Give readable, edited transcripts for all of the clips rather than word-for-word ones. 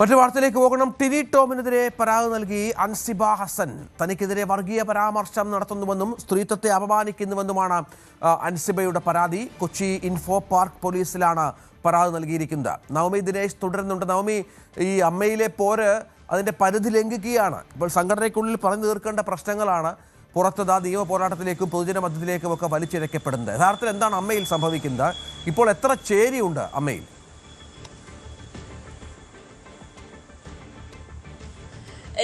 മറ്റു വാർത്തയിലേക്ക് പോകണം. ടിനി ടോമിനെതിരെ പരാതി നൽകി അൻസിബ ഹസൻ. തനിക്കെതിരെ വർഗീയ പരാമർശം നടത്തുന്നുവെന്നും സ്ത്രീത്വത്തെ അപമാനിക്കുന്നുവെന്നുമാണ് അൻസിബയുടെ പരാതി. കൊച്ചി ഇൻഫോ പാർക്ക് പോലീസിലാണ് പരാതി നൽകിയിരിക്കുന്നത്. നവമി ദിനേശ് തുടരുന്നുണ്ട്. നവമി, ഈ അമ്മയിലെ പോര് അതിൻ്റെ പരിധി ലംഘിക്കുകയാണ്. ഇപ്പോൾ സംഘടനയ്ക്കുള്ളിൽ പറഞ്ഞു തീർക്കേണ്ട പ്രശ്നങ്ങളാണ് പുറത്തത് നിയമ പോരാട്ടത്തിലേക്കും പൊതുജന മധ്യത്തിലേക്കും ഒക്കെ വലിച്ചിഴക്കപ്പെടുന്നത്. യഥാർത്ഥത്തിൽ എന്താണ് അമ്മയിൽ സംഭവിക്കുന്നത്? ഇപ്പോൾ എത്ര ചേരിയുണ്ട് അമ്മയിൽ?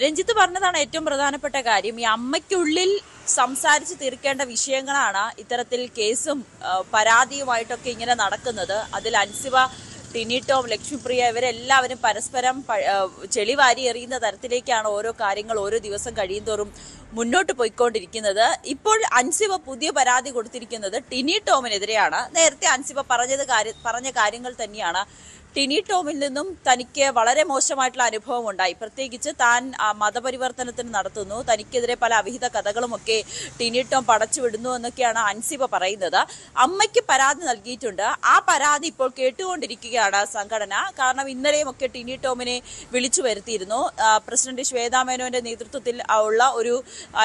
രഞ്ജിത്ത് പറഞ്ഞതാണ് ഏറ്റവും പ്രധാനപ്പെട്ട കാര്യം. ഈ അമ്മയ്ക്കുള്ളിൽ സംസാരിച്ച് തീർക്കേണ്ട വിഷയങ്ങളാണ് ഇത്തരത്തിൽ കേസും പരാതിയുമായിട്ടൊക്കെ ഇങ്ങനെ നടക്കുന്നത്. അതിൽ അൻസിബ, ടിനി ടോം, ലക്ഷ്മിപ്രിയ ഇവരെല്ലാവരും പരസ്പരം ചെളിവാരി എറിയുന്ന തരത്തിലേക്കാണ് ഓരോ കാര്യങ്ങൾ ഓരോ ദിവസം കഴിയുന്തോറും മുന്നോട്ട് പോയിക്കൊണ്ടിരിക്കുന്നത്. ഇപ്പോൾ അൻസിബ പുതിയ പരാതി കൊടുത്തിരിക്കുന്നത് ടിനി ടോമിനെതിരെയാണ്. നേരത്തെ അൻസിബ പറഞ്ഞ കാര്യങ്ങൾ തന്നെയാണ്. ടിനി ടോമിൽ നിന്നും തനിക്ക് വളരെ മോശമായിട്ടുള്ള അനുഭവം ഉണ്ടായി. പ്രത്യേകിച്ച് താൻ മതപരിവർത്തനത്തിന് നടത്തുന്നു, തനിക്കെതിരെ പല അവിഹിത കഥകളുമൊക്കെ ടിനി ടോം പടച്ചു വിടുന്നു എന്നൊക്കെയാണ് അൻസിബ പറയുന്നത്. അമ്മയ്ക്ക് പരാതി നൽകിയിട്ടുണ്ട്. ആ പരാതി ഇപ്പോൾ കേട്ടുകൊണ്ടിരിക്കുകയാണ് സംഘടന. കാരണം ഇന്നലെയും ഒക്കെ ടിനി ടോമിനെ വിളിച്ചു വരുത്തിയിരുന്നു. പ്രസിഡന്റ് ശ്വേതാ മേനോന്റെ നേതൃത്വത്തിൽ ഉള്ള ഒരു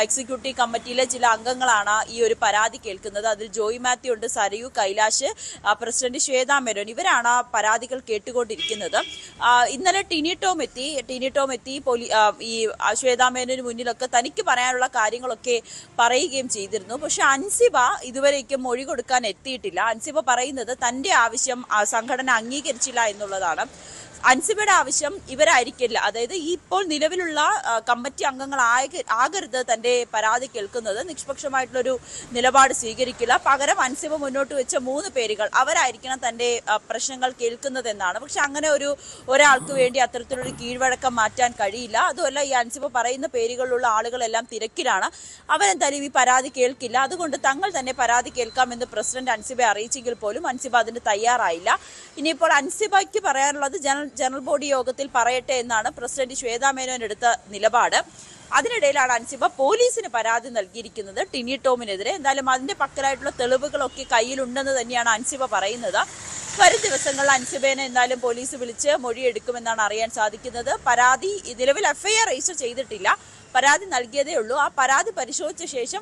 എക്സിക്യൂട്ടീവ് കമ്മിറ്റിയിലെ ചില അംഗങ്ങളാണ് ഈ ഒരു പരാതി കേൾക്കുന്നത്. അതിൽ ജോയി മാത്യു ഉണ്ട്, സരയു, കൈലാഷ്, പ്രസിഡന്റ് ശ്വേതാ മേനോൻ, ഇവരാണ് പരാതികൾ കേട്ടുകൊണ്ടിരിക്കുന്നത്. ഇന്നലെ ടിനി ടോം എത്തി ഈ ശ്വേതാ മേനോന് മുന്നിലൊക്കെ തനിക്ക് പറയാനുള്ള കാര്യങ്ങളൊക്കെ പറയുകയും ചെയ്തിരുന്നു. പക്ഷെ അൻസിബ ഇതുവരേക്കും മൊഴി കൊടുക്കാൻ എത്തിയിട്ടില്ല. അൻസിബ പറയുന്നത് തന്റെ ആവശ്യം സംഘടന അംഗീകരിച്ചില്ല എന്നുള്ളതാണ്. അൻസിബയുടെ ആവശ്യം ഇവരായിരിക്കില്ല, അതായത് ഇപ്പോൾ നിലവിലുള്ള കമ്മിറ്റി അംഗങ്ങൾ ആകരുത് തന്റെ പരാതി കേൾക്കുന്നത്, നിഷ്പക്ഷമായിട്ടുള്ളൊരു നിലപാട് സ്വീകരിക്കില്ല, പകരം അൻസിബ മുന്നോട്ട് വെച്ച 3 പേരുകൾ അവരായിരിക്കണം തന്റെ പ്രശ്നങ്ങൾ കേൾക്കുന്നതെന്നാണ്. പക്ഷെ അങ്ങനെ ഒരാൾക്ക് വേണ്ടി അത്തരത്തിലൊരു കീഴ്വഴക്കം മാറ്റാൻ കഴിയില്ല. അതുമല്ല, ഈ അൻസിബ പറയുന്ന പേരുകളിലുള്ള ആളുകളെല്ലാം തിരക്കിലാണ്. അവരെന്തായാലും ഈ പരാതി കേൾക്കില്ല. അതുകൊണ്ട് തങ്ങൾ തന്നെ പരാതി കേൾക്കാമെന്ന് പ്രസിഡന്റ് അൻസിബയെ അറിയിച്ചെങ്കിൽ പോലും അൻസിബ അതിന് തയ്യാറായില്ല. ഇനിയിപ്പോൾ അൻസിബയ്ക്ക് പറയാനുള്ളത് ജനറൽ ബോഡി യോഗത്തിൽ പറയട്ടെ എന്നാണ് പ്രസിഡന്റ് ശ്വേതാ മേനോൻ എടുത്ത നിലപാട്. അതിനിടയിലാണ് അൻസിബ പോലീസിന് പരാതി നൽകിയിരിക്കുന്നത് ടിനി ടോമിനെതിരെ. എന്തായാലും അതിന്റെ പക്കലായിട്ടുള്ള തെളിവുകളൊക്കെ കയ്യിലുണ്ടെന്ന് തന്നെയാണ് അൻസിബ പറയുന്നത്. വരും ദിവസങ്ങളിൽ അൻസിബേനെ എന്തായാലും പോലീസ് വിളിച്ച് മൊഴിയെടുക്കുമെന്നാണ് അറിയാൻ സാധിക്കുന്നത്. പരാതി നിലവിൽ എഫ്ഐആർ രജിസ്റ്റർ ചെയ്തിട്ടില്ല, പരാതി നൽകിയതേ ഉള്ളൂ. ആ പരാതി പരിശോധിച്ച ശേഷം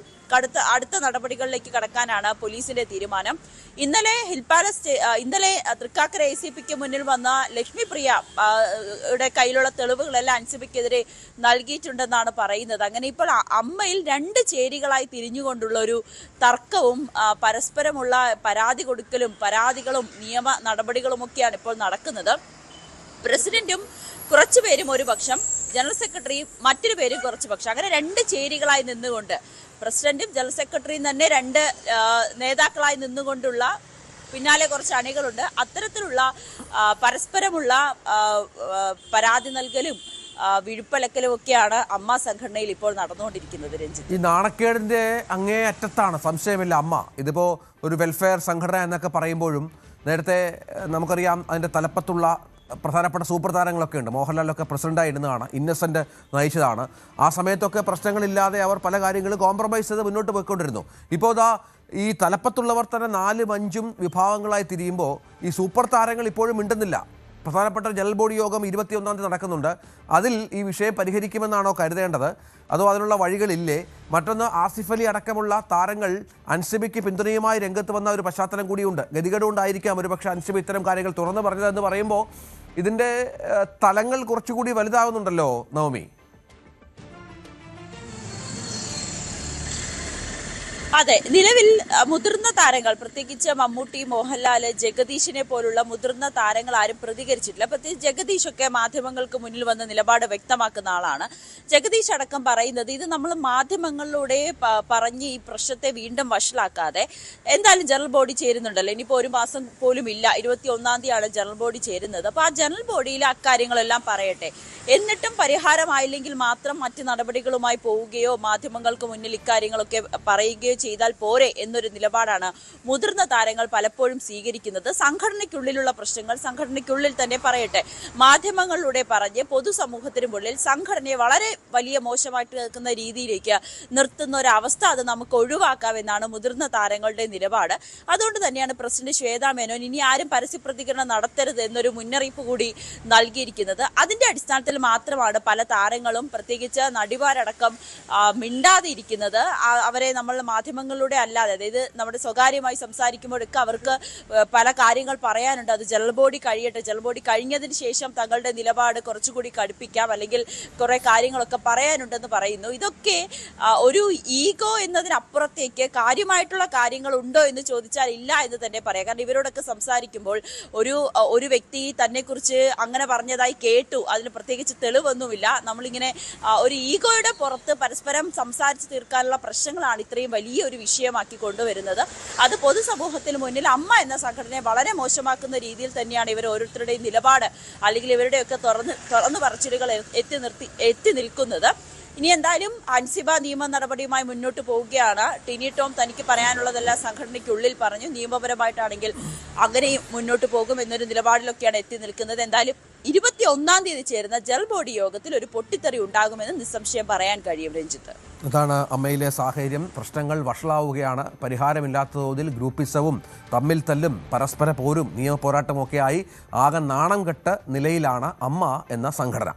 അടുത്ത നടപടികളിലേക്ക് കടക്കാനാണ് പോലീസിന്റെ തീരുമാനം. ഇന്നലെ ഇന്നലെ തൃക്കാക്കര ACPക്ക് മുന്നിൽ വന്ന ലക്ഷ്മിപ്രിയയുടെ കയ്യിലുള്ള തെളിവുകളെല്ലാം അൻസിബയ്ക്കെതിരെ നൽകിയിട്ടുണ്ടെന്നാണ് പറയുന്നത്. അങ്ങനെ ഇപ്പോൾ അമ്മയിൽ 2 ചേരികളായി തിരിഞ്ഞുകൊണ്ടുള്ള ഒരു തർക്കവും പരസ്പരമുള്ള പരാതി കൊടുക്കലും പരാതികളും നിയമ നടപടികളുമൊക്കെയാണ് ഇപ്പോൾ നടക്കുന്നത്. പ്രസിഡന്റും കുറച്ചുപേരും ഒരു പക്ഷം, ജനറൽ സെക്രട്ടറിയും മറ്റൊരു പേരും കുറച്ചു പക്ഷം, അങ്ങനെ 2 ചേരികളായി നിന്നുകൊണ്ട് പ്രസിഡന്റും ജനറൽ സെക്രട്ടറിയും തന്നെ 2 നേതാക്കളായി നിന്നുകൊണ്ടുള്ള പിന്നാലെ കുറച്ച് അണികളുണ്ട്. അത്തരത്തിലുള്ള പരസ്പരമുള്ള പരാതി നൽകലും വിഴുപ്പലക്കലും ഒക്കെയാണ് അമ്മ സംഘടനയിൽ ഇപ്പോൾ നടന്നുകൊണ്ടിരിക്കുന്നത്. രഞ്ജിത്ത്, ഈ നാണക്കേടിന്റെ അങ്ങേ അറ്റത്താണ്, സംശയമില്ല അമ്മ. ഇതിപ്പോ ഒരു വെൽഫെയർ സംഘടന എന്നൊക്കെ പറയുമ്പോഴും നേരത്തെ നമുക്കറിയാം അതിന്റെ തലപ്പത്തുള്ള പ്രധാനപ്പെട്ട സൂപ്പർ താരങ്ങളൊക്കെ ഉണ്ട്. മോഹൻലാലൊക്കെ പ്രസിഡന്റായിരുന്നതാണ്, ഇന്നസെന്റ് നയിച്ചതാണ്. ആ സമയത്തൊക്കെ പ്രശ്നങ്ങളില്ലാതെ അവർ പല കാര്യങ്ങളും കോംപ്രമൈസ് ചെയ്ത് മുന്നോട്ട് പോയിക്കൊണ്ടിരുന്നു. ഇപ്പോൾ ഈ തലപ്പത്തുള്ളവർ തന്നെ 4ഉം 5ഉം വിഭാഗങ്ങളായി തിരിയുമ്പോൾ ഈ സൂപ്പർ താരങ്ങൾ ഇപ്പോഴും മിണ്ടുന്നില്ല. പ്രധാനപ്പെട്ട ജനറൽ ബോഡി യോഗം 21-ാം തീയതി നടക്കുന്നുണ്ട്. അതിൽ ഈ വിഷയം പരിഹരിക്കുമെന്നാണോ കരുതേണ്ടത്, അതോ അതിനുള്ള വഴികളില്ലേ? മറ്റൊന്ന്, ആസിഫ് അലി അടക്കമുള്ള താരങ്ങൾ അൻസിബയ്ക്ക് പിന്തുണയുമായി രംഗത്ത് വന്ന ഒരു പശ്ചാത്തലം കൂടിയുണ്ട്. ഗതികേടുകൊണ്ടായിരിക്കാം ഒരുപക്ഷെ അൻസിബ ഇത്തരം കാര്യങ്ങൾ തുറന്നു പറഞ്ഞതെന്ന് പറയുമ്പോൾ ഇതിൻ്റെ തലങ്ങൾ കുറച്ചുകൂടി വലുതാകുന്നുണ്ടല്ലോ നവമി. അതെ, നിലവിൽ മുതിർന്ന താരങ്ങൾ, പ്രത്യേകിച്ച് മമ്മൂട്ടി, മോഹൻലാല്, ജഗദീഷിനെ പോലുള്ള മുതിർന്ന താരങ്ങൾ ആരും പ്രതികരിച്ചിട്ടില്ല. പ്രത്യേകിച്ച് ജഗദീഷൊക്കെ മാധ്യമങ്ങൾക്ക് മുന്നിൽ വന്ന നിലപാട് വ്യക്തമാക്കുന്ന ആളാണ്. ജഗദീഷ് അടക്കം പറയുന്നത് ഇത് നമ്മൾ മാധ്യമങ്ങളിലൂടെ പറഞ്ഞ് ഈ പ്രശ്നത്തെ വീണ്ടും വഷളാക്കാതെ എന്തായാലും ജനറൽ ബോഡി ചേരുന്നുണ്ടല്ലോ, ഇനിയിപ്പോൾ 1 മാസം പോലും ഇല്ല, 21-ാം തീയതിയാണ് ജനറൽ ബോഡി ചേരുന്നത്. അപ്പോൾ ആ ജനറൽ ബോഡിയിൽ അക്കാര്യങ്ങളെല്ലാം പറയട്ടെ. എന്നിട്ടും പരിഹാരമായില്ലെങ്കിൽ മാത്രം മറ്റ് നടപടികളുമായി പോവുകയോ മാധ്യമങ്ങൾക്ക് മുന്നിൽ ഇക്കാര്യങ്ങളൊക്കെ പറയുകയോ ചെയ്താൽ പോരെ എന്നൊരു നിലപാടാണ് മുതിർന്ന താരങ്ങൾ പലപ്പോഴും സ്വീകരിക്കുന്നത്. സംഘടനയ്ക്കുള്ളിലുള്ള പ്രശ്നങ്ങൾ സംഘടനയ്ക്കുള്ളിൽ തന്നെ പറയട്ടെ, മാധ്യമങ്ങളിലൂടെ പറഞ്ഞ് പൊതുസമൂഹത്തിന് മുന്നിൽ സംഘടനയെ വളരെ വലിയ മോശമായിട്ട് കേൾക്കുന്ന രീതിയിലേക്ക് നിർത്തുന്ന ഒരു അവസ്ഥ അത് നമുക്ക് ഒഴിവാക്കാമെന്നാണ് മുതിർന്ന താരങ്ങളുടെ നിലപാട്. അതുകൊണ്ട് തന്നെയാണ് പ്രസിഡന്റ് ശ്വേതാ മേനോൻ ഇനി ആരും പരസ്യ പ്രതികരണം നടത്തരുത് എന്നൊരു മുന്നറിയിപ്പ് കൂടി നൽകിയിരിക്കുന്നത്. അതിന്റെ അടിസ്ഥാനത്തിൽ മാത്രമാണ് പല താരങ്ങളും പ്രത്യേകിച്ച് നടിമാരടക്കം മിണ്ടാതെ ഇരിക്കുന്നത്. അവരെ നമ്മൾ മാധ്യമങ്ങളിലൂടെ അല്ലാതെ, അതായത് നമ്മുടെ സ്വകാര്യമായി സംസാരിക്കുമ്പോഴൊക്കെ അവർക്ക് പല കാര്യങ്ങൾ പറയാനുണ്ട്. അത് ജനറൽ ബോഡി കഴിയട്ടെ, ജനറൽ ബോഡി കഴിഞ്ഞതിന് ശേഷം തങ്ങളുടെ നിലപാട് കുറച്ചുകൂടി കടുപ്പിക്കാം, അല്ലെങ്കിൽ കുറെ കാര്യങ്ങളൊക്കെ പറയാനുണ്ടെന്ന് പറയുന്നു. ഇതൊക്കെ ഒരു ഈഗോ എന്നതിനപ്പുറത്തേക്ക് കാര്യമായിട്ടുള്ള കാര്യങ്ങൾ ഉണ്ടോ എന്ന് ചോദിച്ചാൽ ഇല്ല എന്ന് തന്നെ പറയാം. കാരണം ഇവരോടൊക്കെ സംസാരിക്കുമ്പോൾ ഒരു വ്യക്തി തന്നെ കുറിച്ച് അങ്ങനെ പറഞ്ഞതായി കേട്ടു, അതിന് പ്രത്യേകിച്ച് തെളിവൊന്നുമില്ല. നമ്മളിങ്ങനെ ഒരു ഈഗോയുടെ പുറത്ത് പരസ്പരം സംസാരിച്ച് തീർക്കാനുള്ള പ്രശ്നങ്ങളാണ് ഇത്രയും വലിയ ഒരു വിഷയമാക്കി കൊണ്ടുവരുന്നത്. അത് പൊതുസമൂഹത്തിന് മുന്നിൽ അമ്മ എന്ന സംഘടനയെ വളരെ മോശമാക്കുന്ന രീതിയിൽ തന്നെയാണ് ഇവർ ഓരോരുത്തരുടെയും നിലപാട് അല്ലെങ്കിൽ ഇവരുടെയൊക്കെ തുറന്നു പറച്ചിലുകൾ എത്തി നിൽക്കുന്നത്. ഇനി എന്തായാലും അൻസിബ നിയമ നടപടിയുമായി മുന്നോട്ട് പോവുകയാണ്. ടിനി ടോം തനിക്ക് പറയാനുള്ളതെല്ലാം സംഘടനയ്ക്കുള്ളിൽ പറഞ്ഞു. നിയമപരമായിട്ടാണെങ്കിൽ അങ്ങനെയും മുന്നോട്ട് പോകും എന്നൊരു നിലപാടിലൊക്കെയാണ് എത്തി നിൽക്കുന്നത്. എന്തായാലും 21-ാം തീയതി ചേരുന്ന ജനറൽ ബോഡി യോഗത്തിൽ ഒരു പൊട്ടിത്തെറി ഉണ്ടാകുമെന്ന് നിസ്സംശയം പറയാൻ കഴിയും. രഞ്ജിത്ത്, അതാണ് അമ്മയിലെ സാഹചര്യം. പ്രശ്നങ്ങൾ വഷളാവുകയാണ്. പരിഹാരമില്ലാത്ത തോതിൽ ഗ്രൂപ്പിസവും തമ്മിൽ തല്ലും പരസ്പര പോരും നിയമ പോരാട്ടമൊക്കെയായി ആകെ നാണം കെട്ട നിലയിലാണ് അമ്മ എന്ന സംഘടന.